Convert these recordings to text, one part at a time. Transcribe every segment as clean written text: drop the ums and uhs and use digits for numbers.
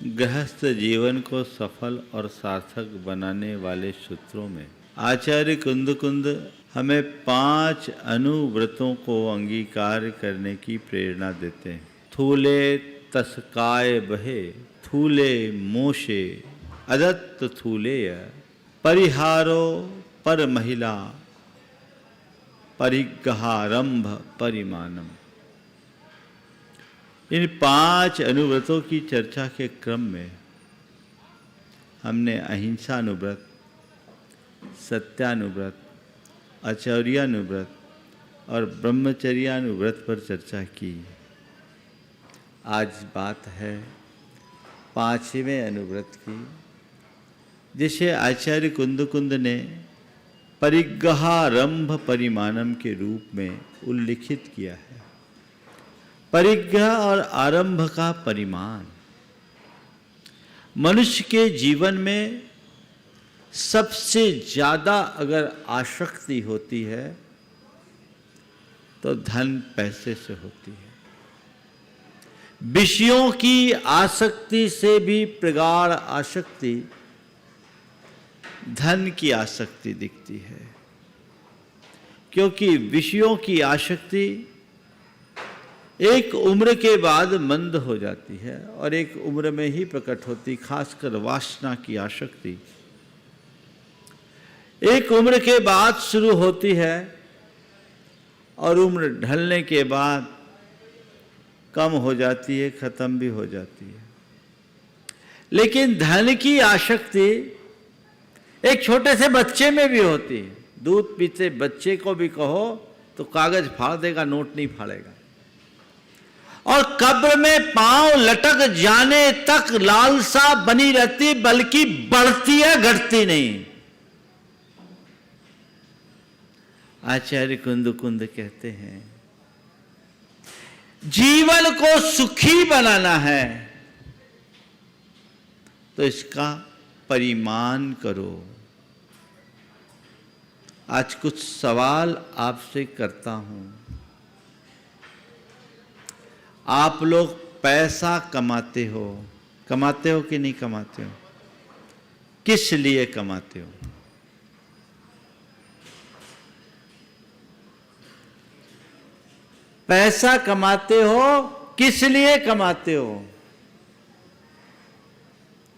गृहस्थ जीवन को सफल और सार्थक बनाने वाले सूत्रों में आचार्य कुंद हमें 5 अनुव्रतों को अंगीकार करने की प्रेरणा देते हैं। थूले तस्काय बहे, थूले मोशे अदत्त थूलेय, परिहारो पर महिला, परिग्रहारंभ परिमानम। इन 5 अनुव्रतों की चर्चा के क्रम में हमने अहिंसानुव्रत, सत्यानुव्रत, आचर्यानुव्रत और ब्रह्मचर्यानुव्रत पर चर्चा की। आज बात है 5वें अनुव्रत की, जिसे आचार्य कुंद ने परिग्रहारंभ परिमानम के रूप में उल्लिखित किया है। परिग्रह और आरंभ का परिमाण मनुष्य के जीवन में सबसे ज्यादा अगर आसक्ति होती है तो धन पैसे से होती है। विषयों की आसक्ति से भी प्रगाढ़ आसक्ति धन की आसक्ति दिखती है, क्योंकि विषयों की आसक्ति एक उम्र के बाद मंद हो जाती है और एक उम्र में ही प्रकट होती। खासकर वासना की आसक्ति एक उम्र के बाद शुरू होती है और उम्र ढलने के बाद कम हो जाती है, खत्म भी हो जाती है। लेकिन धन की आसक्ति एक छोटे से बच्चे में भी होती है। दूध पीते बच्चे को भी कहो तो कागज फाड़ देगा, नोट नहीं फाड़ेगा। और कब्र में पांव लटक जाने तक लालसा बनी रहती, बल्कि बढ़ती है, घटती नहीं। आचार्य कुंद कहते हैं जीवन को सुखी बनाना है तो इसका परिमाण करो। आज कुछ सवाल आपसे करता हूं। आप लोग पैसा कमाते हो कि नहीं कमाते हो? किस लिए कमाते हो? पैसा कमाते हो किस लिए कमाते हो?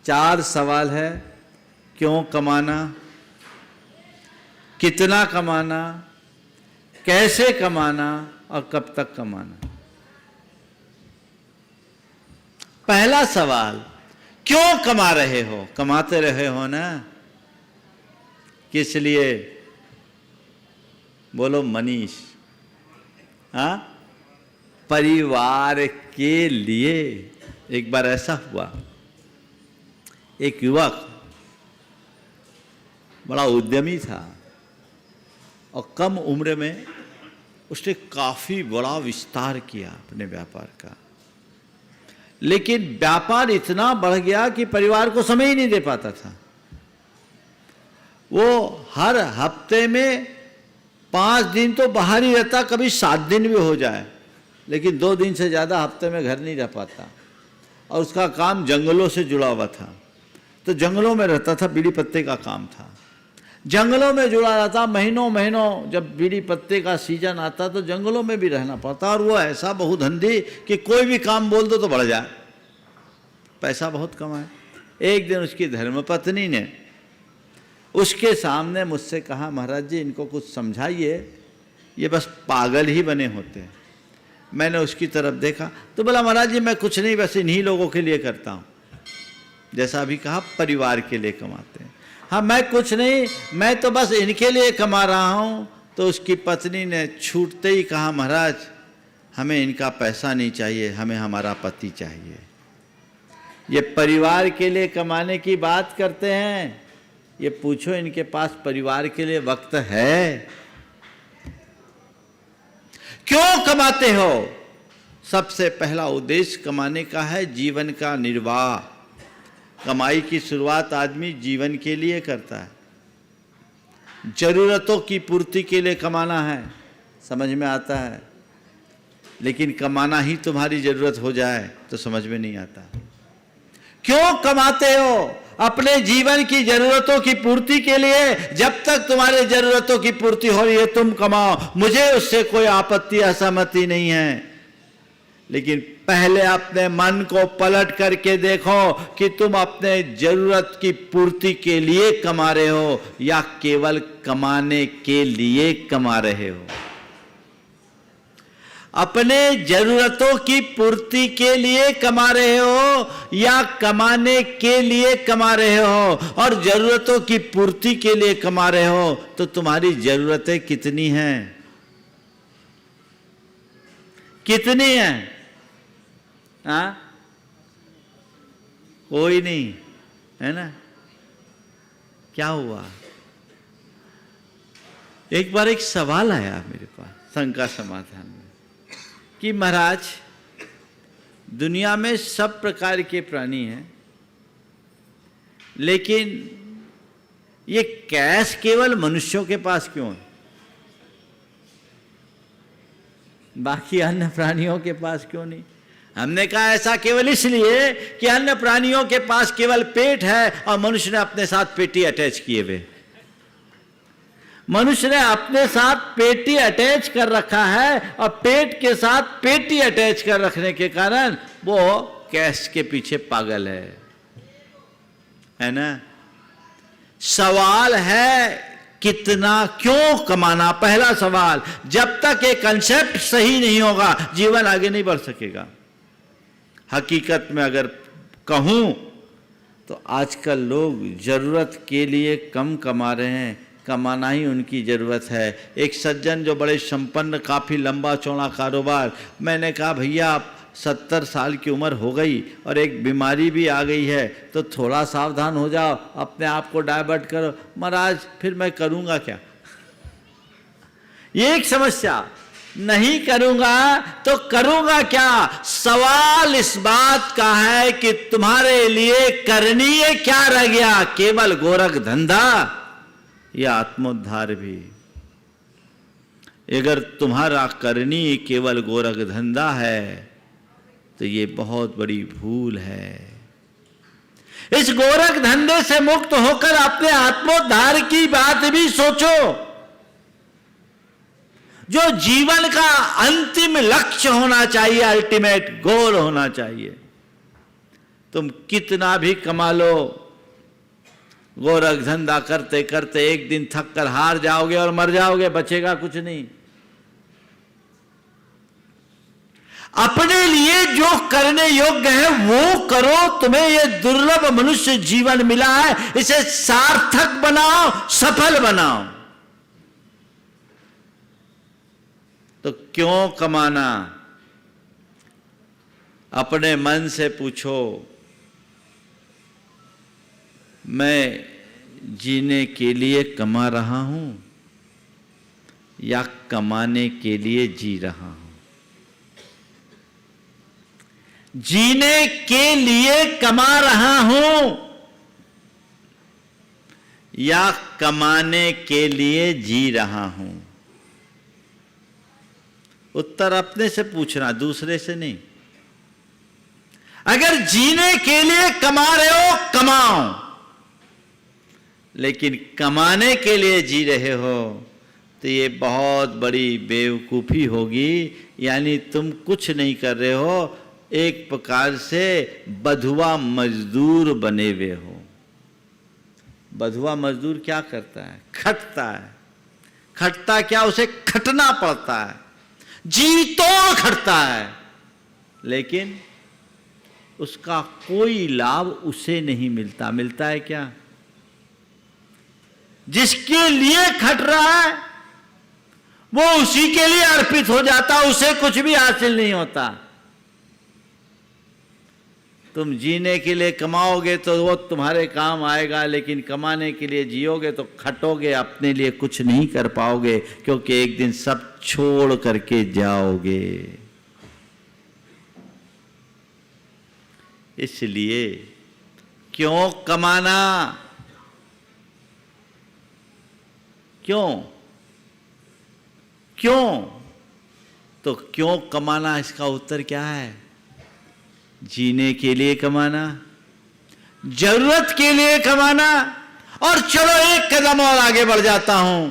4 सवाल है। क्यों कमाना, कितना कमाना, कैसे कमाना और कब तक कमाना। पहला सवाल, क्यों कमा रहे हो? कमाते रहे हो ना, किस लिए? बोलो मनीष। हाँ, परिवार के लिए। एक बार ऐसा हुआ, एक युवक बड़ा उद्यमी था और कम उम्र में उसने काफी बड़ा विस्तार किया अपने व्यापार का। लेकिन व्यापार इतना बढ़ गया कि परिवार को समय ही नहीं दे पाता था। वो हर हफ्ते में 5 दिन तो बाहर ही रहता, कभी 7 दिन भी हो जाए, लेकिन 2 दिन से ज़्यादा हफ्ते में घर नहीं रह पाता। और उसका काम जंगलों से जुड़ा हुआ था, तो जंगलों में रहता था, बीड़ी पत्ते का काम था। जंगलों में जुड़ा रहता, महीनों जब बीड़ी पत्ते का सीजन आता तो जंगलों में भी रहना पड़ता। और वो ऐसा बहुधंधी कि कोई भी काम बोल दो तो बढ़ जाए, पैसा बहुत कमाए। एक दिन उसकी धर्मपत्नी ने उसके सामने मुझसे कहा, महाराज जी इनको कुछ समझाइए, ये बस पागल ही बने होते हैं। मैंने उसकी तरफ देखा तो बोला, महाराज जी मैं कुछ नहीं, बस इन्हीं लोगों के लिए करता हूँ। जैसा अभी कहा, परिवार के लिए कमाते हैं। हाँ, मैं कुछ नहीं, मैं तो बस इनके लिए कमा रहा हूँ। तो उसकी पत्नी ने छूटते ही कहा, महाराज हमें इनका पैसा नहीं चाहिए, हमें हमारा पति चाहिए। ये परिवार के लिए कमाने की बात करते हैं, ये पूछो इनके पास परिवार के लिए वक्त है? क्यों कमाते हो? सबसे पहला उद्देश्य कमाने का है जीवन का निर्वाह। कमाई की शुरुआत आदमी जीवन के लिए करता है, जरूरतों की पूर्ति के लिए कमाना है, समझ में आता है। लेकिन कमाना ही तुम्हारी जरूरत हो जाए तो समझ में नहीं आता। क्यों कमाते हो? अपने जीवन की जरूरतों की पूर्ति के लिए। जब तक तुम्हारे जरूरतों की पूर्ति हो रही है तुम कमाओ, मुझे उससे कोई आपत्ति असहमति नहीं है। लेकिन पहले अपने मन को पलट करके देखो कि तुम अपने जरूरत की पूर्ति के लिए कमा रहे हो या केवल कमाने के लिए कमा रहे हो। अपने जरूरतों की पूर्ति के लिए कमा रहे हो या कमाने के लिए कमा रहे हो? और जरूरतों की पूर्ति के लिए कमा रहे हो तो तुम्हारी जरूरतें कितनी हैं? कितनी हैं? हाँ, कोई नहीं है ना। क्या हुआ? एक बार एक सवाल आया मेरे पास शंका समाधान में कि महाराज, दुनिया में सब प्रकार के प्राणी हैं, लेकिन ये कैश केवल मनुष्यों के पास क्यों है, बाकी अन्य प्राणियों के पास क्यों नहीं? हमने कहा ऐसा केवल इसलिए कि अन्य प्राणियों के पास केवल पेट है और मनुष्य ने अपने साथ पेटी अटैच किए हुए। मनुष्य ने अपने साथ पेटी अटैच कर रखा है और पेट के साथ पेटी अटैच कर रखने के कारण वो कैश के पीछे पागल है ना। सवाल है कितना, क्यों कमाना? पहला सवाल। जब तक ये कंसेप्ट सही नहीं होगा जीवन आगे नहीं बढ़ सकेगा। हकीकत में अगर कहूं तो आजकल लोग जरूरत के लिए कम कमा रहे हैं, कमाना ही उनकी ज़रूरत है। एक सज्जन जो बड़े संपन्न, काफ़ी लंबा चौड़ा कारोबार, मैंने कहा भैया आप 70 साल की उम्र हो गई और एक बीमारी भी आ गई है तो थोड़ा सावधान हो जाओ, अपने आप को डाइवर्ट करो। महाराज फिर मैं करूँगा क्या? ये एक समस्या। नहीं करूँगा तो करूँगा क्या? सवाल इस बात का है कि तुम्हारे लिए करणीय क्या रह गया? केवल गोरख धंधा या आत्मोद्धार भी? अगर तुम्हारा करनी केवल गोरख धंधा है तो ये बहुत बड़ी भूल है। इस गोरख धंधे से मुक्त होकर अपने आत्मोद्धार की बात भी सोचो, जो जीवन का अंतिम लक्ष्य होना चाहिए, अल्टीमेट गोल होना चाहिए। तुम कितना भी कमा लो, गोरख धंधा करते करते एक दिन थक कर हार जाओगे और मर जाओगे, बचेगा कुछ नहीं। अपने लिए जो करने योग्य है वो करो। तुम्हें यह दुर्लभ मनुष्य जीवन मिला है, इसे सार्थक बनाओ, सफल बनाओ। तो क्यों कमाना? अपने मन से पूछो, मैं जीने के लिए कमा रहा हूं या कमाने के लिए जी रहा हूं? जीने के लिए कमा रहा हूं या कमाने के लिए जी रहा हूं? उत्तर अपने से पूछना, दूसरे से नहीं। अगर जीने के लिए कमा रहे हो कमाओ, लेकिन कमाने के लिए जी रहे हो तो ये बहुत बड़ी बेवकूफ़ी होगी। यानी तुम कुछ नहीं कर रहे हो, एक प्रकार से बधुआ मजदूर बने हुए हो। बधुआ मजदूर क्या करता है? खटता है। खटता क्या? उसे खटना पड़ता है, जी तोड़ खटता है, लेकिन उसका कोई लाभ उसे नहीं मिलता। मिलता है क्या? जिसके लिए खट रहा है वो उसी के लिए अर्पित हो जाता, उसे कुछ भी हासिल नहीं होता। तुम जीने के लिए कमाओगे तो वो तुम्हारे काम आएगा, लेकिन कमाने के लिए जियोगे तो खटोगे, अपने लिए कुछ नहीं कर पाओगे, क्योंकि एक दिन सब छोड़ करके जाओगे। इसलिए क्यों कमाना? क्यों? तो क्यों कमाना, इसका उत्तर क्या है? जीने के लिए कमाना, जरूरत के लिए कमाना, और चलो एक कदम और आगे बढ़ जाता हूं,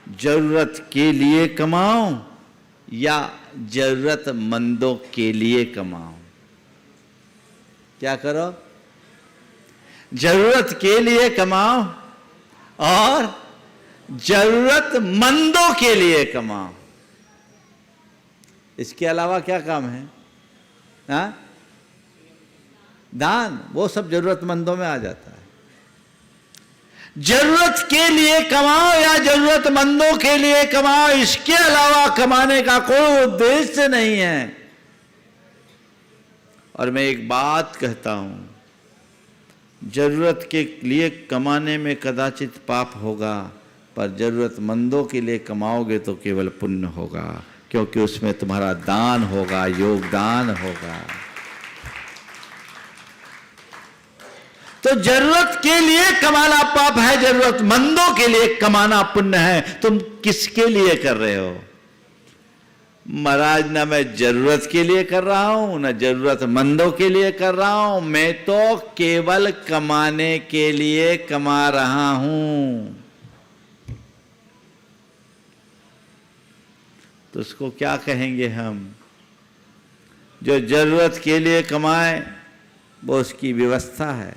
जरूरत के लिए कमाओ या जरूरतमंदों के लिए कमाओ। क्या करो? जरूरत के लिए कमाओ और जरूरतमंदों के लिए कमाओ। इसके अलावा क्या काम है? हाँ, दान, वो सब जरूरतमंदों में आ जाता है। जरूरत के लिए कमाओ या जरूरतमंदों के लिए कमाओ, इसके अलावा कमाने का कोई उद्देश्य नहीं है। और मैं एक बात कहता हूं, जरूरत के लिए कमाने में कदाचित पाप होगा, पर जरूरतमंदों के लिए कमाओगे तो केवल पुण्य होगा, क्योंकि उसमें तुम्हारा दान होगा, योगदान होगा। तो जरूरत के लिए कमाना पाप है, जरूरतमंदों के लिए कमाना पुण्य है। तुम किसके लिए कर रहे हो? महाराज, ना मैं जरूरत के लिए कर रहा हूं, ना जरूरतमंदों के लिए कर रहा हूं, मैं तो केवल कमाने के लिए कमा रहा हूं। तो उसको क्या कहेंगे हम? जो जरूरत के लिए कमाए वो उसकी व्यवस्था है,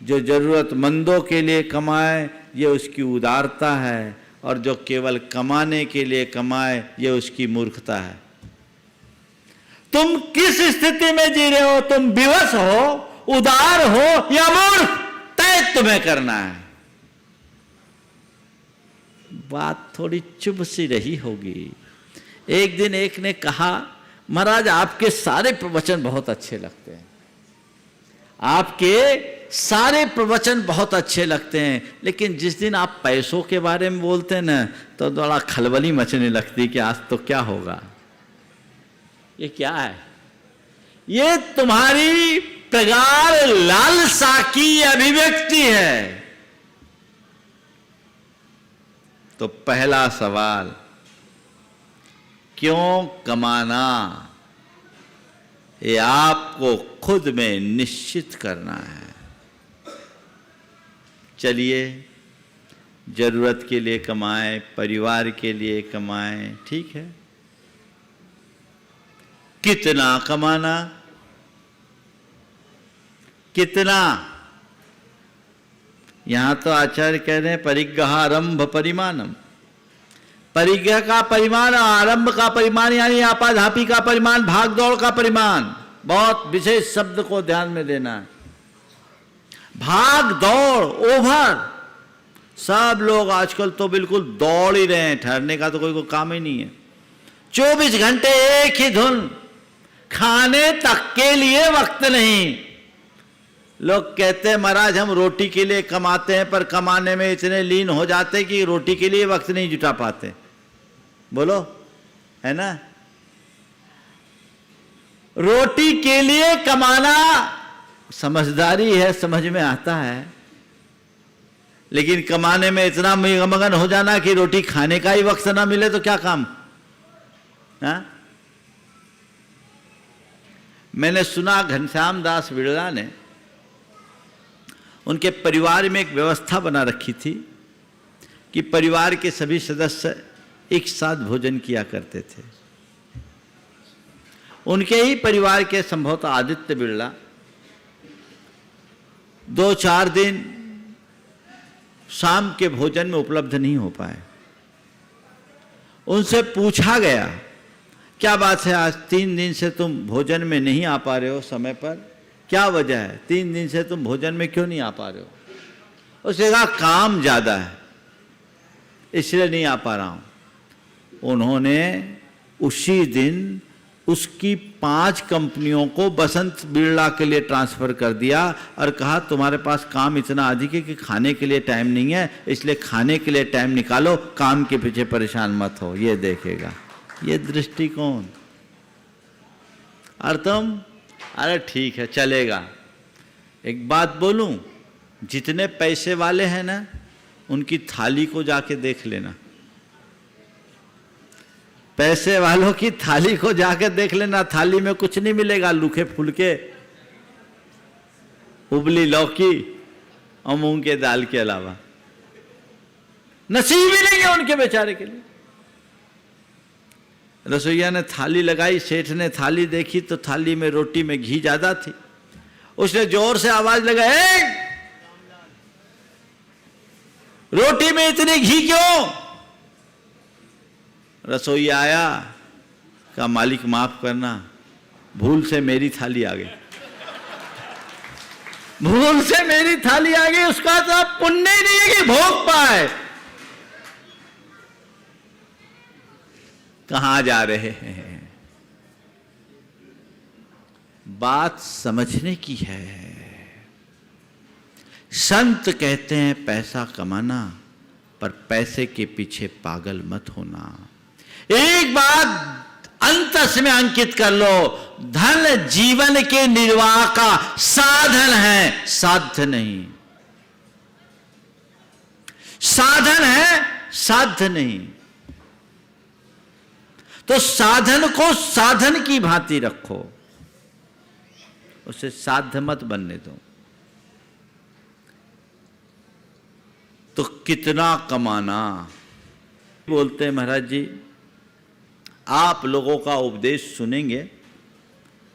जो जरूरतमंदों के लिए कमाए ये उसकी उदारता है, और जो केवल कमाने के लिए कमाए ये उसकी मूर्खता है। तुम किस स्थिति में जी रहे हो? तुम विवश हो, उदार हो या मूर्ख, तय तुम्हें करना है। बात थोड़ी चुभ सी रही होगी। एक दिन एक ने कहा, महाराज आपके सारे प्रवचन बहुत अच्छे लगते हैं, आपके सारे प्रवचन बहुत अच्छे लगते हैं, लेकिन जिस दिन आप पैसों के बारे में बोलते हैं ना, तो थोड़ा खलबली मचने लगती कि आज तो क्या होगा। ये क्या है? ये तुम्हारी प्रगाढ़ लालसा की अभिव्यक्ति है। तो पहला सवाल, क्यों कमाना, ये आपको खुद में निश्चित करना है। चलिए, जरूरत के लिए कमाएं, परिवार के लिए कमाएं, ठीक है। कितना कमाना, कितना? यहां तो आचार्य कह रहे हैं परिग्रहारंभ परिमाणम। परिग्रह का परिमाण, आरंभ का परिमाण, यानी आपाधापी का परिमाण, भाग दौड़ का परिमाण। बहुत विशेष शब्द को ध्यान में देना है। भाग दौड़, ओवर, सब लोग आजकल तो बिल्कुल दौड़ ही रहे हैं, ठहरने का तो कोई काम ही नहीं है। 24 घंटे एक ही धुन, खाने तक के लिए वक्त नहीं। लोग कहते हैं महाराज हम रोटी के लिए कमाते हैं, पर कमाने में इतने लीन हो जाते हैं कि रोटी के लिए वक्त नहीं जुटा पाते। बोलो, है ना? रोटी के लिए कमाना समझदारी है, समझ में आता है, लेकिन कमाने में इतना मगन हो जाना कि रोटी खाने का ही वक्त ना मिले तो क्या काम? हा? मैंने सुना घनश्याम दास बिड़ला ने, उनके परिवार में एक व्यवस्था बना रखी थी कि परिवार के सभी सदस्य एक साथ भोजन किया करते थे। उनके ही परिवार के संभवतः आदित्य बिड़ला 2-4 दिन शाम के भोजन में उपलब्ध नहीं हो पाए। उनसे पूछा गया, क्या बात है, आज 3 दिन से तुम भोजन में नहीं आ पा रहे हो समय पर, क्या वजह है? 3 दिन से तुम भोजन में क्यों नहीं आ पा रहे हो? उसने कहा काम ज़्यादा है इसलिए नहीं आ पा रहा हूँ। उन्होंने उसी दिन उसकी 5 कंपनियों को बसंत बिड़ला के लिए ट्रांसफ़र कर दिया और कहा तुम्हारे पास काम इतना अधिक है कि खाने के लिए टाइम नहीं है, इसलिए खाने के लिए टाइम निकालो, काम के पीछे परेशान मत हो। ये देखेगा, ये दृष्टिकोण। और तुम, अरे ठीक है चलेगा। एक बात बोलूं, जितने पैसे वाले हैं ना, उनकी थाली को जाके देख लेना। पैसे वालों की थाली को जाके देख लेना, थाली में कुछ नहीं मिलेगा, लूखे फुलके। उबली लौकी और मूंग के दाल के अलावा नसीब ही नहीं है उनके बेचारे के लिए। रसोईया ने थाली लगाई, सेठ ने थाली देखी तो थाली में रोटी में घी ज्यादा थी। उसने जोर से आवाज लगाई, रोटी में इतनी घी क्यों? रसोईया आया, कहा मालिक माफ करना, भूल से मेरी थाली आ गई, भूल से मेरी थाली आ गई। उसका तो पुण्य ही नहीं है कि भोग पाए। कहां जा रहे हैं? बात समझने की है। संत कहते हैं पैसा कमाना, पर पैसे के पीछे पागल मत होना। एक बात अंतस में अंकित कर लो, धन जीवन के निर्वाह का साधन है, साध्य नहीं। साधन है, साध्य नहीं। तो साधन को साधन की भांति रखो, उसे साध्य मत बनने दो। तो कितना कमाना बोलते हैं महाराज जी, आप लोगों का उपदेश सुनेंगे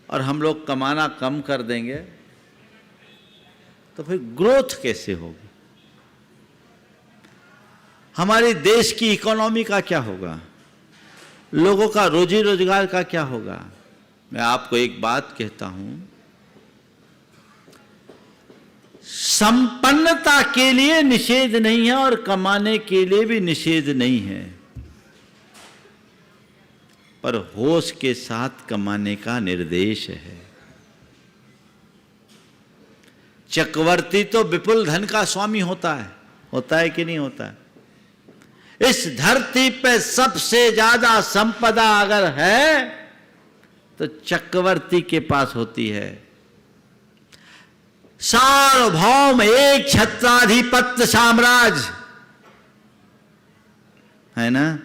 और हम लोग कमाना कम कर देंगे तो फिर ग्रोथ कैसे होगी? हमारे देश की इकोनॉमी का क्या होगा? लोगों का रोजी रोजगार का क्या होगा? मैं आपको एक बात कहता हूं, संपन्नता के लिए निषेध नहीं है और कमाने के लिए भी निषेध नहीं है, पर होश के साथ कमाने का निर्देश है। चक्रवर्ती तो विपुल धन का स्वामी होता है कि नहीं होता है? इस धरती पे सबसे ज्यादा संपदा अगर है तो चक्रवर्ती के पास होती है। सार्वभौम एक छत्राधिपत्य साम्राज्य है ना,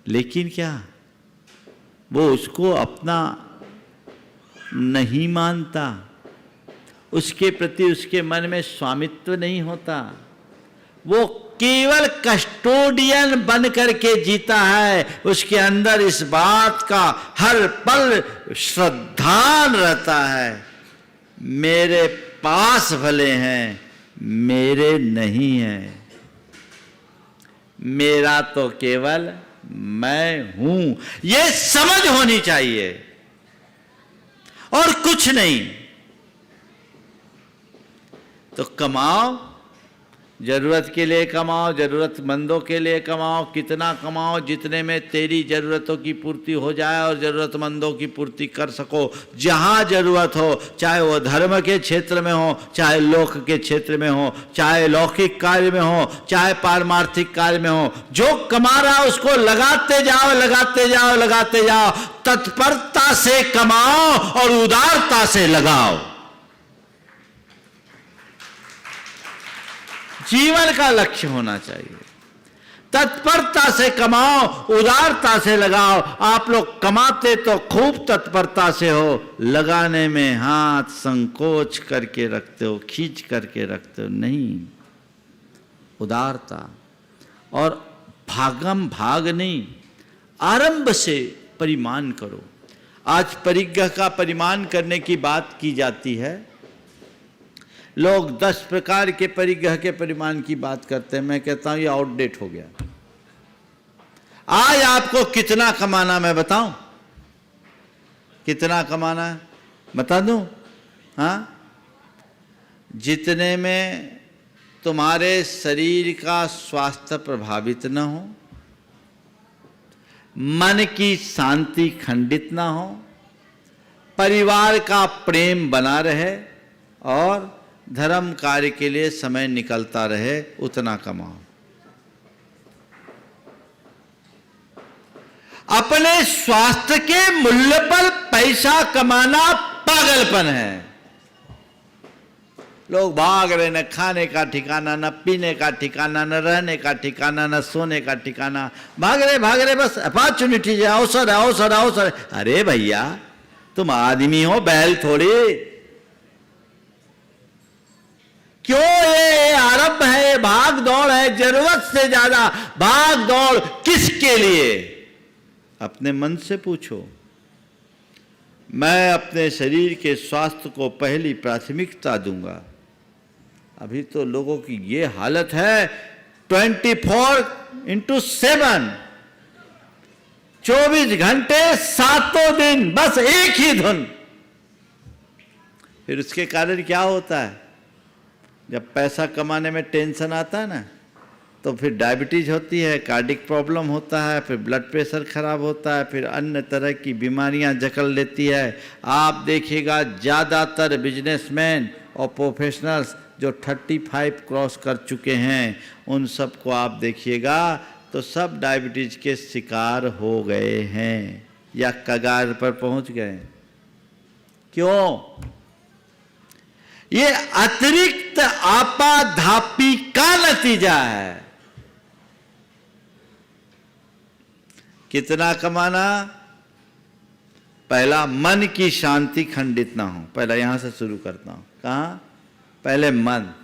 लेकिन क्या वो उसको अपना नहीं मानता? उसके प्रति उसके मन में स्वामित्व नहीं होता। वो केवल कस्टोडियन बन करके जीता है। उसके अंदर इस बात का हर पल श्रद्धान रहता है, मेरे पास भले हैं, मेरे नहीं हैं, मेरा तो केवल मैं हूं। ये समझ होनी चाहिए और कुछ नहीं। तो कमाओ, जरूरत के लिए कमाओ, जरूरतमंदों के लिए कमाओ। कितना कमाओ? जितने में तेरी जरूरतों की पूर्ति हो जाए और जरूरतमंदों की पूर्ति कर सको। जहां जरूरत हो, चाहे वो धर्म के क्षेत्र में हो, चाहे लोक के क्षेत्र में हो, चाहे लौकिक कार्य में हो, चाहे पारमार्थिक कार्य में हो, जो कमा रहा है उसको लगाते जाओ, लगाते जाओ, लगाते जाओ। तत्परता से कमाओ और उदारता से लगाओ। जीवन का लक्ष्य होना चाहिए। तत्परता से कमाओ, उदारता से लगाओ। आप लोग कमाते तो खूब तत्परता से हो, लगाने में हाथ संकोच करके रखते हो, खींच करके रखते हो। नहीं, उदारता और भागम भाग नहीं, आरंभ से परिमाण करो। आज परिग्रह का परिमाण करने की बात की जाती है। लोग 10 प्रकार के परिग्रह के परिमाण की बात करते हैं। मैं कहता हूं ये आउटडेट हो गया। आज आपको कितना कमाना मैं बताऊं? कितना कमाना है बता दूं? हाँ, जितने में तुम्हारे शरीर का स्वास्थ्य प्रभावित न हो, मन की शांति खंडित ना हो, परिवार का प्रेम बना रहे और धर्म कार्य के लिए समय निकलता रहे, उतना कमाओ। अपने स्वास्थ्य के मूल्य पर पैसा कमाना पागलपन है। लोग भाग रहे, न खाने का ठिकाना, न पीने का ठिकाना, न रहने का ठिकाना, न सोने का ठिकाना। भाग रहे बस अपॉर्चुनिटी है, अवसर है, अवसर है, अवसर है। अरे भैया, तुम आदमी हो, बैल थोड़ी। क्यों ये आरंभ है, भाग दौड़ है, जरूरत से ज्यादा भाग दौड़ किसके लिए? अपने मन से पूछो। मैं अपने शरीर के स्वास्थ्य को पहली प्राथमिकता दूंगा। अभी तो लोगों की ये हालत है, 24x7, 24 घंटे 7 दिन बस एक ही धुन। फिर उसके कारण क्या होता है? जब पैसा कमाने में टेंशन आता है ना, तो फिर डायबिटीज होती है, कार्डिक प्रॉब्लम होता है, फिर ब्लड प्रेशर खराब होता है, फिर अन्य तरह की बीमारियां जकड़ लेती है। आप देखिएगा ज़्यादातर बिजनेसमैन और प्रोफेशनल्स जो 35 क्रॉस कर चुके हैं, उन सबको आप देखिएगा तो सब डायबिटीज के शिकार हो गए हैं या कगार पर पहुंच गए। क्यों? ये अतिरिक्त आपाधापी का नतीजा है। कितना कमाना? पहला, मन की शांति खंडित ना हो। पहला यहां से शुरू करता हूं। कहां? पहले मन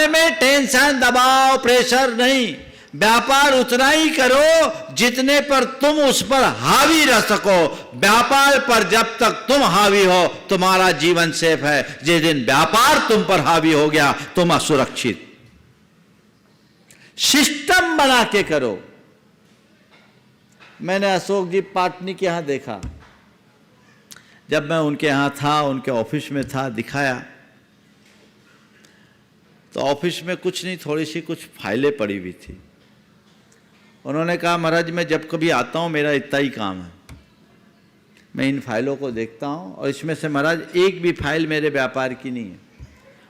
में टेंशन, दबाव, प्रेशर नहीं। व्यापार उतना ही करो जितने पर तुम उस पर हावी रह सको। व्यापार पर जब तक तुम हावी हो, तुम्हारा जीवन सेफ है। जिस दिन व्यापार तुम पर हावी हो गया, तुम असुरक्षित। सिस्टम बना के करो। मैंने अशोक जी पाटनी के यहां देखा, जब मैं उनके यहां था, उनके ऑफिस में था, दिखाया तो ऑफिस में कुछ नहीं, थोड़ी सी कुछ फाइलें पड़ी हुई थी। उन्होंने कहा, महाराज मैं जब कभी आता हूं, मेरा इतना ही काम है, मैं इन फाइलों को देखता हूं और इसमें से महाराज एक भी फाइल मेरे व्यापार की नहीं है।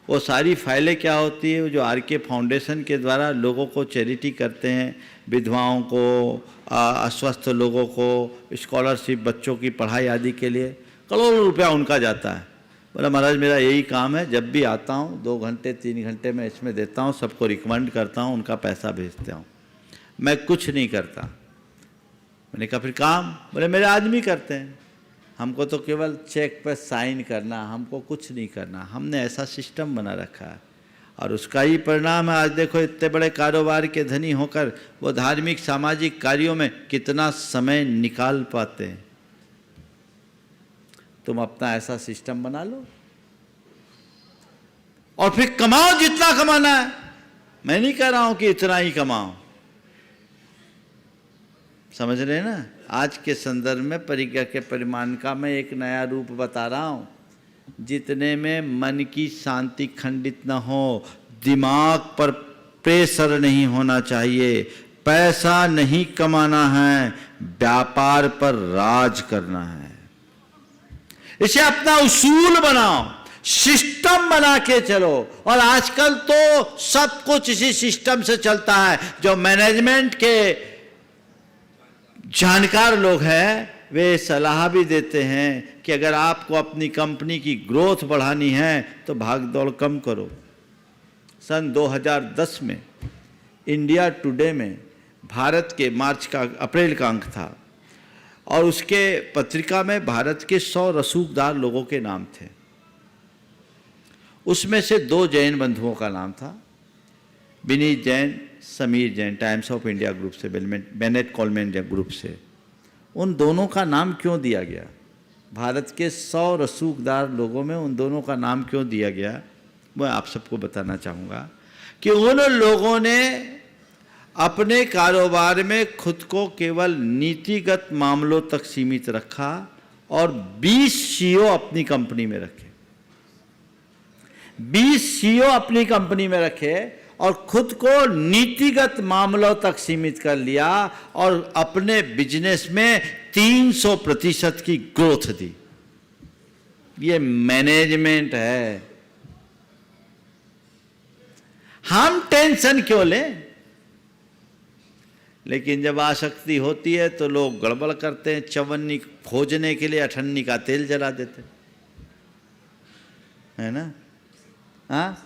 वो सारी फाइलें क्या होती है, जो आरके फाउंडेशन के द्वारा लोगों को चैरिटी करते हैं, विधवाओं को, अस्वस्थ लोगों को, स्कॉलरशिप, बच्चों की पढ़ाई आदि के लिए करोड़ों रुपया उनका जाता है। बोला महाराज मेरा यही काम है, जब भी आता हूँ 2 घंटे 3 घंटे में इसमें देता हूँ, सबको रिकमेंड करता हूँ, उनका पैसा भेजता हूँ, मैं कुछ नहीं करता। मैंने कहा फिर काम? बोले मेरे आदमी करते हैं, हमको तो केवल चेक पर साइन करना, हमको कुछ नहीं करना। हमने ऐसा सिस्टम बना रखा है और उसका ही परिणाम है। आज देखो इतने बड़े कारोबार के धनी होकर वो धार्मिक सामाजिक कार्यों में कितना समय निकाल पाते हैं। तुम अपना ऐसा सिस्टम बना लो और फिर कमाओ जितना कमाना है। मैं नहीं कह रहा हूं कि इतना ही कमाओ, समझ रहे हैं ना? आज के संदर्भ में परिज्ञा के परिमाण का मैं एक नया रूप बता रहा हूं, जितने में मन की शांति खंडित न हो, दिमाग पर प्रेशर नहीं होना चाहिए, पैसा नहीं कमाना है, व्यापार पर राज करना है। इसे अपना उसूल बनाओ, सिस्टम बना के चलो। और आजकल तो सब कुछ इसी सिस्टम से चलता है। जो मैनेजमेंट के जानकार लोग हैं, वे सलाह भी देते हैं कि अगर आपको अपनी कंपनी की ग्रोथ बढ़ानी है तो भाग दौड़ कम करो। सन 2010 में इंडिया टुडे में भारत के अप्रैल का अंक था और उसके पत्रिका में भारत के 100 रसूखदार लोगों के नाम थे। उसमें से 2 जैन बंधुओं का नाम था, Vineet Jain, Sameer Jain, times of India group से, बेनेट कोलमैन ग्रुप से। उन दोनों का नाम क्यों दिया गया? भारत के 100 रसूखदार लोगों में उन दोनों का नाम क्यों दिया गया, मैं आप सबको बताना चाहूँगा कि उन लोगों ने अपने कारोबार में खुद को केवल नीतिगत मामलों तक सीमित रखा और 20 सीईओ अपनी कंपनी में रखे। 20 सीईओ अपनी कंपनी में रखे और खुद को नीतिगत मामलों तक सीमित कर लिया और अपने बिजनेस में 300% की ग्रोथ दी। ये मैनेजमेंट है। हम टेंशन क्यों लें? लेकिन जब आसक्ति होती है तो लोग गड़बड़ करते हैं। चवन्नी खोजने के लिए अठन्नी का तेल जला देते है ना? हाँ,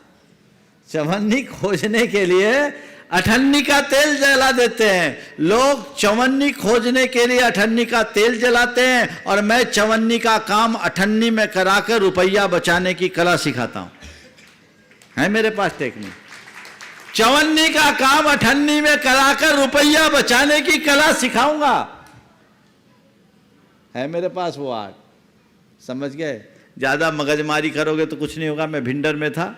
चवन्नी खोजने के लिए अठन्नी का तेल जला देते हैं। लोग चवन्नी खोजने के लिए अठन्नी का तेल जलाते हैं, और मैं चवन्नी का काम अठन्नी में कराकर रुपया बचाने की कला सिखाता हूं। है मेरे पास टेक्निक। चवन्नी का काम अठन्नी में कराकर रुपया बचाने की कला सिखाऊंगा। है मेरे पास वो आर्ट। समझ गए? ज्यादा मगजमारी करोगे तो कुछ नहीं होगा। मैं भिंडर में था,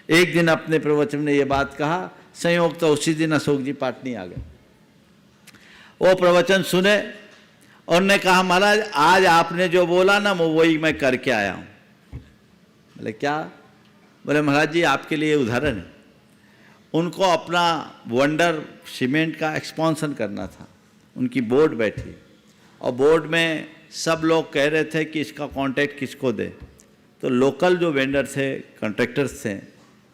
एक दिन अपने प्रवचन में ये बात कहा, संयोग तो उसी दिन अशोक जी पाटनी आ गए। वो प्रवचन सुने और ने कहा, महाराज आज आपने जो बोला ना वो वही मैं करके आया हूं। बोले क्या? बोले महाराज जी आपके लिए उदाहरण है। उनको अपना वंडर सीमेंट का एक्सपांशन करना था। उनकी बोर्ड बैठी और बोर्ड में सब लोग कह रहे थे कि इसका कॉन्ट्रैक्ट किसको दे। तो लोकल जो वेंडर थे, कॉन्ट्रैक्टर्स थे,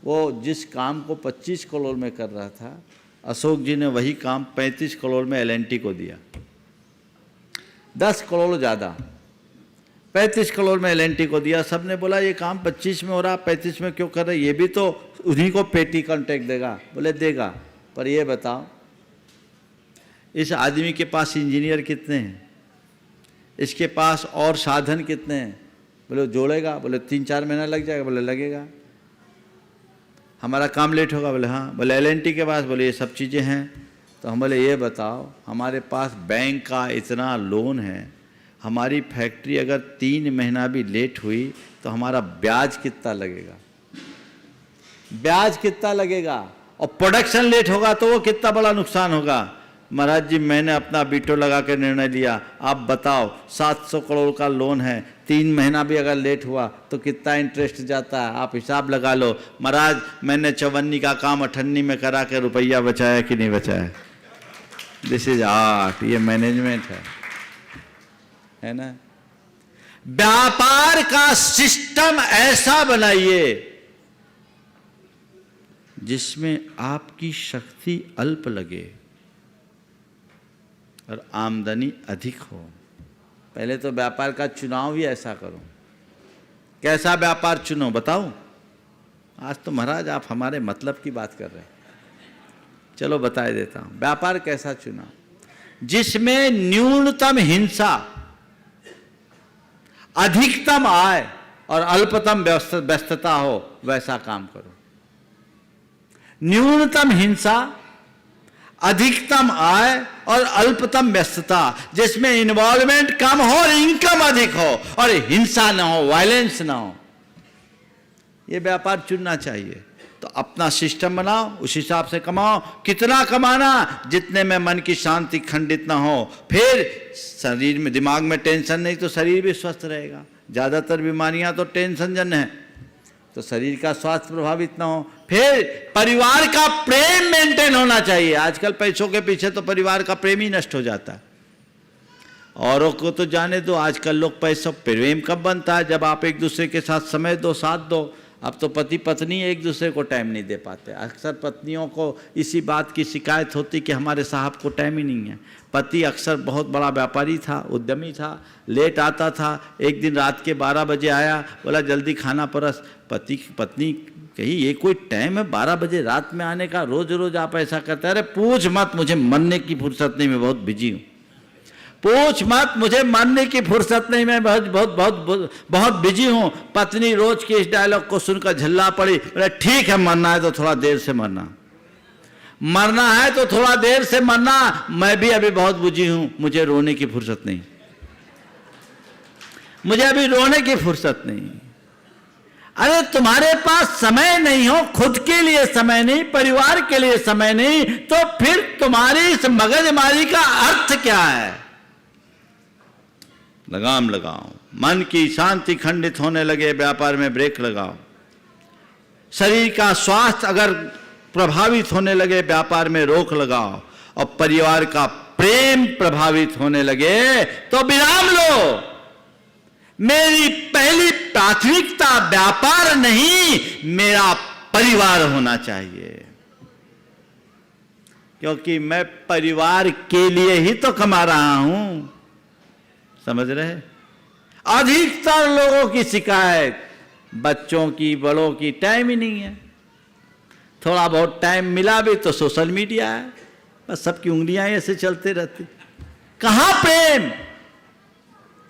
वो जिस काम को 25 करोड़ में कर रहा था, अशोक जी ने वही काम 35 करोड़ में एल&टी को दिया। 10 करोड़ ज़्यादा, 35 करोड़ में एल&टी को दिया। सब ने बोला ये काम 25 में हो रहा, 35 में क्यों कर रहे? ये भी तो उन्हीं को पेटी कॉन्ट्रैक्ट देगा। बोले देगा, पर ये बताओ इस आदमी के पास इंजीनियर कितने हैं, इसके पास और साधन कितने हैं? बोले जोड़ेगा। बोले 3-4 महीना लग जाएगा। बोले लगेगा। हमारा काम लेट होगा। बोले हाँ। बोले एल&टी के पास? बोले ये सब चीज़ें हैं। तो हम बोले ये बताओ, हमारे पास बैंक का इतना लोन है, हमारी फैक्ट्री अगर 3 महीना भी लेट हुई तो हमारा ब्याज कितना लगेगा? ब्याज कितना लगेगा? और प्रोडक्शन लेट होगा तो वो कितना बड़ा नुकसान होगा। महाराज जी मैंने अपना वीटो लगा के निर्णय लिया। आप बताओ 700 करोड़ का लोन है, 3 महीना भी अगर लेट हुआ तो कितना इंटरेस्ट जाता है, आप हिसाब लगा लो। महाराज मैंने चवन्नी का काम अठन्नी में करा के रुपया बचाया कि नहीं बचाया? This is art. ये मैनेजमेंट है ना। व्यापार का सिस्टम ऐसा बनाइए जिसमें आपकी शक्ति अल्प लगे और आमदनी अधिक हो। पहले तो व्यापार का चुनाव ही ऐसा करो। कैसा व्यापार चुनो बताऊं? आज तो महाराज आप हमारे मतलब की बात कर रहे हैं। चलो बता देता हूं व्यापार कैसा चुना। जिसमें न्यूनतम हिंसा, अधिकतम आय और अल्पतम व्यस्तता हो, वैसा काम करो। न्यूनतम हिंसा, अधिकतम आय और अल्पतम व्यस्तता, जिसमें इन्वॉल्वमेंट कम हो और इनकम अधिक हो और हिंसा ना हो, वायलेंस ना हो, ये व्यापार चुनना चाहिए। तो अपना सिस्टम बनाओ, उस हिसाब से कमाओ। कितना कमाना? जितने में मन की शांति खंडित ना हो। फिर शरीर में, दिमाग में टेंशन नहीं तो शरीर भी स्वस्थ रहेगा। ज़्यादातर बीमारियां तो टेंशन जन्य है, तो शरीर का स्वास्थ्य प्रभावित ना हो। फिर परिवार का प्रेम मेंटेन होना चाहिए। आजकल पैसों के पीछे तो परिवार का प्रेम ही नष्ट हो जाता है। औरों को तो जाने दो, आजकल लोग पैसों, प्रेम कब बनता है? जब आप एक दूसरे के साथ समय दो, साथ दो। अब तो पति पत्नी एक दूसरे को टाइम नहीं दे पाते। अक्सर पत्नियों को इसी बात की शिकायत होती कि हमारे साहब को टाइम ही नहीं है। पति अक्सर बहुत बड़ा व्यापारी था, उद्यमी था, लेट आता था। एक दिन रात के 12 बजे आया, बोला जल्दी खाना परस। पत्नी कही ये कोई टाइम है 12 बजे रात में आने का? रोज रोज आप ऐसा करते? अरे पूछ मत, मुझे मरने की फुर्सत नहीं, मैं बहुत बिजी हूँ। पूछ मत, मुझे मरने की फुर्सत नहीं, मैं बहुत बहुत बहुत बहुत बिजी हूँ। पत्नी रोज के इस डायलॉग को सुनकर झल्ला पड़ी। बोले ठीक है, मरना है तो थोड़ा देर से मरना, मरना है तो थोड़ा देर से मरना। मैं भी अभी बहुत बिजी हूँ, मुझे रोने की फुर्सत नहीं, मुझे अभी रोने की फुर्सत नहीं। अरे तुम्हारे पास समय नहीं हो, खुद के लिए समय नहीं, परिवार के लिए समय नहीं, तो फिर तुम्हारी इस मगजमारी का अर्थ क्या है? लगाम लगाओ। मन की शांति खंडित होने लगे, व्यापार में ब्रेक लगाओ। शरीर का स्वास्थ्य अगर प्रभावित होने लगे, व्यापार में रोक लगाओ। और परिवार का प्रेम प्रभावित होने लगे तो विराम लो। मेरी पहली प्राथमिकता व्यापार नहीं, मेरा परिवार होना चाहिए, क्योंकि मैं परिवार के लिए ही तो कमा रहा हूं। समझ रहे? अधिकतर लोगों की शिकायत बच्चों की, बड़ों की, टाइम ही नहीं है। थोड़ा बहुत टाइम मिला भी तो सोशल मीडिया है, बस सबकी उंगलियां ऐसे चलते रहती। कहाँ प्रेम?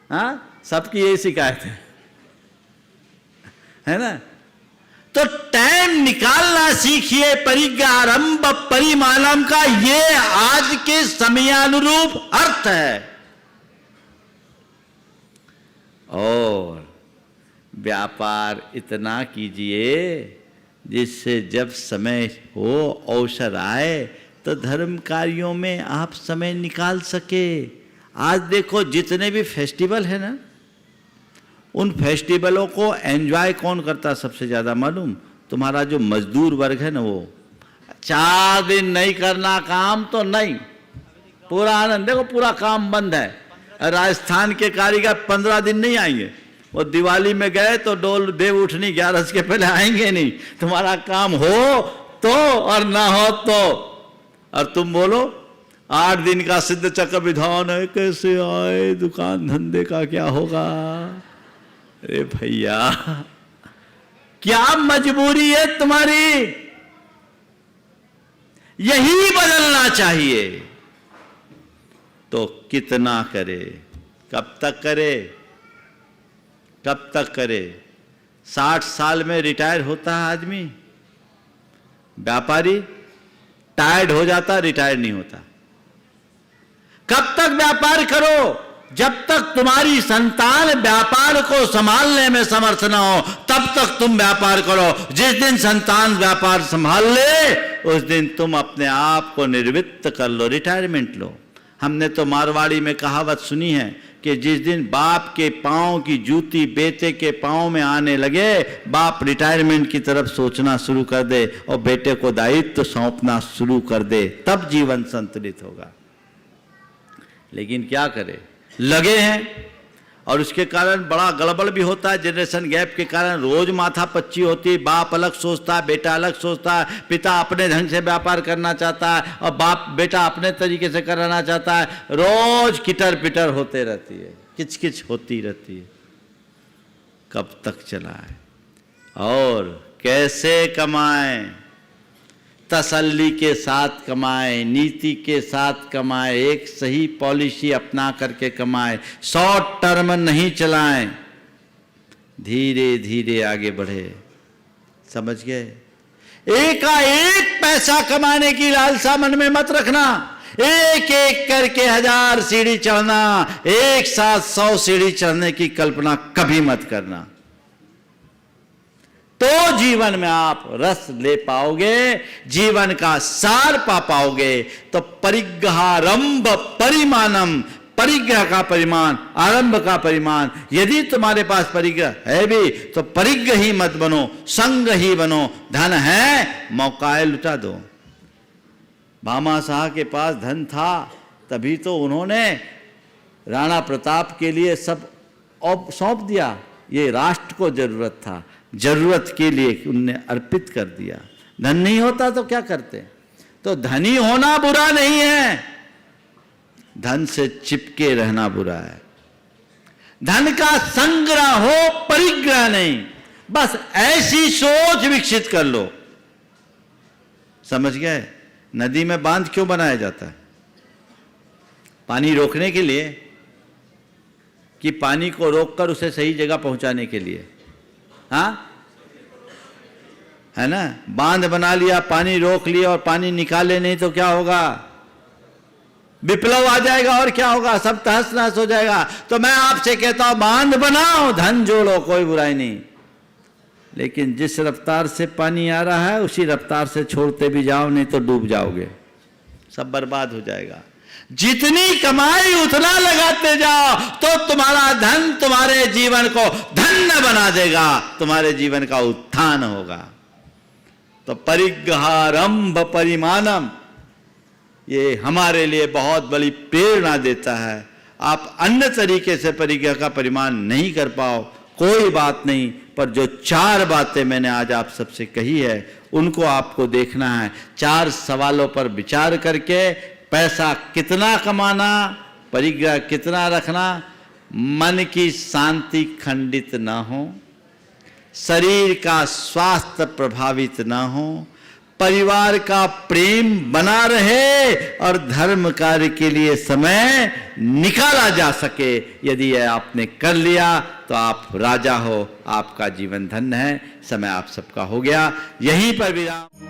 हाँ, सबकी यही शिकायत है ना। तो टाइम निकालना सीखिए, परिज्ञारंभ परिमाणम का ये आज के समयानुरूप अर्थ है। और व्यापार इतना कीजिए जिससे जब समय हो, अवसर आए तो धर्म कार्यों में आप समय निकाल सके। आज देखो जितने भी फेस्टिवल है ना, उन फेस्टिवलों को एंजॉय कौन करता सबसे ज़्यादा मालूम? तुम्हारा जो मजदूर वर्ग है ना, वो 4 दिन नहीं करना काम तो नहीं, पूरा आनंद। देखो पूरा काम बंद है। राजस्थान के कारीगर 15 दिन नहीं आएंगे, वो दिवाली में गए तो डोल देव उठनी 11 के पहले आएंगे नहीं। तुम्हारा काम हो तो और ना हो तो। और तुम बोलो 8 दिन का सिद्ध चक्र विधान है, कैसे आए, दुकान धंधे का क्या होगा? अरे भैया, क्या मजबूरी है तुम्हारी? यही बदलना चाहिए। तो कितना करे, कब तक करे, कब तक करे? 60 साल में रिटायर होता है आदमी। व्यापारी टायर्ड हो जाता, रिटायर नहीं होता। कब तक व्यापार करो? जब तक तुम्हारी संतान व्यापार को संभालने में समर्थ न हो, तब तक तुम व्यापार करो। जिस दिन संतान व्यापार संभाल ले, उस दिन तुम अपने आप को निवृत्त कर लो, रिटायरमेंट लो। हमने तो मारवाड़ी में कहावत सुनी है कि जिस दिन बाप के पांव की जूती बेटे के पांव में आने लगे, बाप रिटायरमेंट की तरफ सोचना शुरू कर दे और बेटे को दायित्व सौंपना शुरू कर दे, तब जीवन संतुलित होगा। लेकिन क्या करे, लगे हैं। और उसके कारण बड़ा गड़बड़ भी होता है। जनरेशन गैप के कारण रोज माथा पच्ची होती है। बाप अलग सोचता है, बेटा अलग सोचता है। पिता अपने ढंग से व्यापार करना चाहता है और बाप बेटा अपने तरीके से कराना चाहता है। रोज किटर पिटर होते रहती है, किचकिच होती रहती है। कब तक चलाए और कैसे कमाएं? तसल्ली के साथ कमाएं, नीति के साथ कमाएं, एक सही पॉलिसी अपना करके कमाएं, शॉर्ट टर्म नहीं चलाएं, धीरे धीरे आगे बढ़े। समझ गए? एक पैसा कमाने की लालसा मन में मत रखना। एक एक करके 1000 सीढ़ी चढ़ना, एक साथ 100 सीढ़ी चढ़ने की कल्पना कभी मत करना। तो जीवन में आप रस ले पाओगे, जीवन का सार पा पाओगे। तो परिग्रहारंभ परिमाणम, परिग्रह का परिमाण, आरंभ का परिमाण। यदि तुम्हारे पास परिग्रह है भी तो परिग्रह ही मत बनो, संग ही बनो। धन है, मौका लुटा दो। भामा शाह के पास धन था, तभी तो उन्होंने राणा प्रताप के लिए सब सौंप दिया। ये राष्ट्र को जरूरत था, जरूरत के लिए उनने अर्पित कर दिया। धन नहीं होता तो क्या करते? तो धनी होना बुरा नहीं है, धन से चिपके रहना बुरा है। धन का संग्रह हो, परिग्रह नहीं। बस ऐसी सोच विकसित कर लो। समझ गए? नदी में बांध क्यों बनाया जाता है? पानी रोकने के लिए कि पानी को रोककर उसे सही जगह पहुंचाने के लिए? हाँ, है ना? बांध बना लिया, पानी रोक लिया और पानी निकाले नहीं तो क्या होगा? विप्लव आ जाएगा और क्या होगा? सब तहस नहस हो जाएगा। तो मैं आपसे कहता हूं, बांध बनाओ, धन जोड़ो, कोई बुराई नहीं। लेकिन जिस रफ्तार से पानी आ रहा है उसी रफ्तार से छोड़ते भी जाओ, नहीं तो डूब जाओगे, सब बर्बाद हो जाएगा। जितनी कमाई उतना लगाते जाओ तो तुम्हारा धन तुम्हारे जीवन को धन्य बना देगा, तुम्हारे जीवन का उत्थान होगा। तो परिग्रहारंभ परिमाणम, ये हमारे लिए बहुत बड़ी प्रेरणा देता है। आप अन्य तरीके से परिग्रह का परिमाण नहीं कर पाओ, कोई बात नहीं, पर जो 4 बातें मैंने आज आप सबसे कही है उनको आपको देखना है। 4 सवालों पर विचार करके पैसा कितना कमाना, परिग्रह कितना रखना, मन की शांति खंडित ना हो, शरीर का स्वास्थ्य प्रभावित ना हो, परिवार का प्रेम बना रहे और धर्म कार्य के लिए समय निकाला जा सके। यदि यह आपने कर लिया तो आप राजा हो, आपका जीवन धन्य है। समय आप सबका हो गया, यहीं पर विराम।